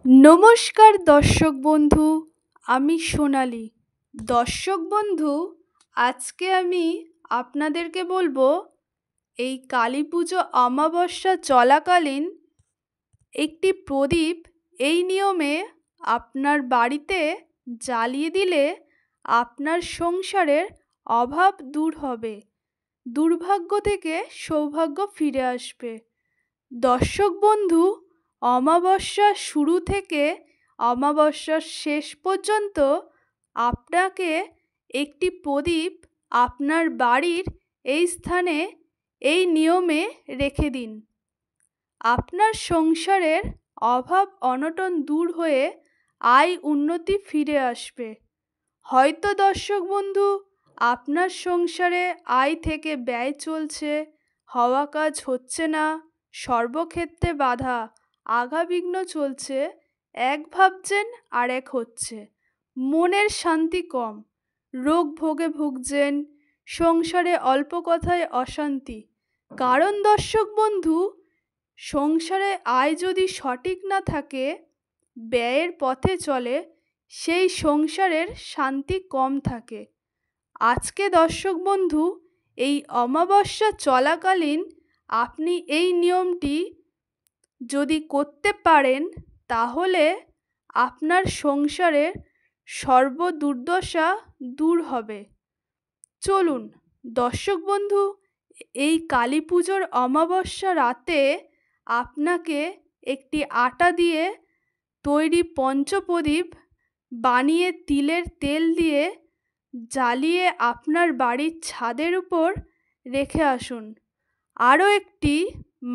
নমস্কার দর্শক বন্ধু, আমি সোনালি। দর্শক বন্ধু, আজকে আমি আপনাদেরকে বলবো এই কালী পুজো অমাবস্যা চলাকালীন একটি প্রদীপ এই নিয়মে আপনার বাড়িতে জ্বালিয়ে দিলে আপনার সংসারের অভাব দূর হবে, দুর্ভাগ্য থেকে সৌভাগ্য ফিরে আসবে। দর্শক বন্ধু, অমাবস্যার শুরু থেকে অমাবস্যার শেষ পর্যন্ত আপনাকে একটি প্রদীপ আপনার বাড়ির এই স্থানে এই নিয়মে রেখে দিন। আপনার সংসারের অভাব অনটন দূর হয়ে আয় উন্নতি ফিরে আসবে। হয়তো দর্শক বন্ধু, আপনার সংসারে আয় থেকে ব্যয় চলছে, হওয়া কাজ হচ্ছে না, সর্বক্ষেত্রে বাধা আঘাবিঘ্ন চলছে, এক ভাবছেন আর এক হচ্ছে, মনের শান্তি কম, রোগ ভোগে ভুগছেন, সংসারে অল্প কথায় অশান্তি। কারণ দর্শক বন্ধু, সংসারে আয় যদি সঠিক না থাকে, ব্যয়ের পথে চলে, সেই সংসারের শান্তি কম থাকে। আজকে দর্শক বন্ধু, এই অমাবস্যা চলাকালীন আপনি এই নিয়মটি যদি করতে পারেন, তাহলে আপনার সংসারের সর্ব দুর্দশা দূর হবে। চলুন দর্শক বন্ধু, এই কালী পুজোর অমাবস্যা রাতে আপনাকে একটি আটা দিয়ে তৈরি পঞ্চপ্রদীপ বানিয়ে তিলের তেল দিয়ে জ্বালিয়ে আপনার বাড়ির ছাদের উপর রেখে আসুন। আরও একটি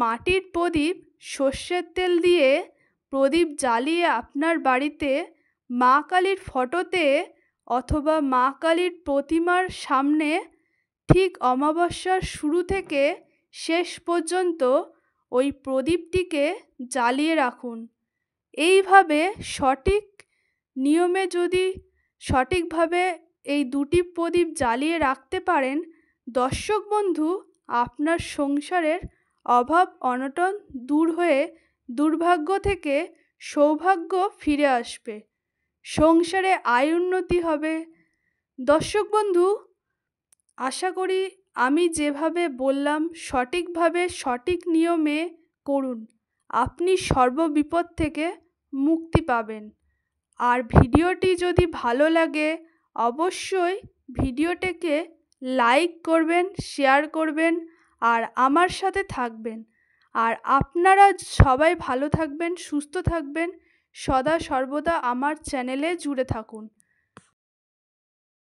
মাটির প্রদীপ সর্ষের তেল দিয়ে প্রদীপ জ্বালিয়ে আপনার বাড়িতে মা কালীর ফটোতে অথবা মা কালীর প্রতিমার সামনে ঠিক অমাবস্যার শুরু থেকে শেষ পর্যন্ত ওই প্রদীপটিকে জ্বালিয়ে রাখুন। এইভাবে সঠিক নিয়মে যদি সঠিকভাবে এই দুটি প্রদীপ জ্বালিয়ে রাখতে পারেন, দর্শক বন্ধু, আপনার সংসারের অভাব অনটন দূর হয়ে দুর্ভাগ্য থেকে সৌভাগ্য ফিরে আসবে, সংসারে আয় উন্নতি হবে। দর্শক বন্ধু, আশা করি আমি যেভাবে বললাম সঠিকভাবে সঠিক নিয়মে করুন, আপনি সর্ববিপদ থেকে মুক্তি পাবেন। আর ভিডিওটি যদি ভালো লাগে অবশ্যই ভিডিওটিকে লাইক করবেন, শেয়ার করবেন আর আমার সাথে থাকবেন। আর আপনারা সবাই ভালো থাকবেন, সুস্থ থাকবেন, সদা সর্বদা আমার চ্যানেলে জুড়ে থাকুন।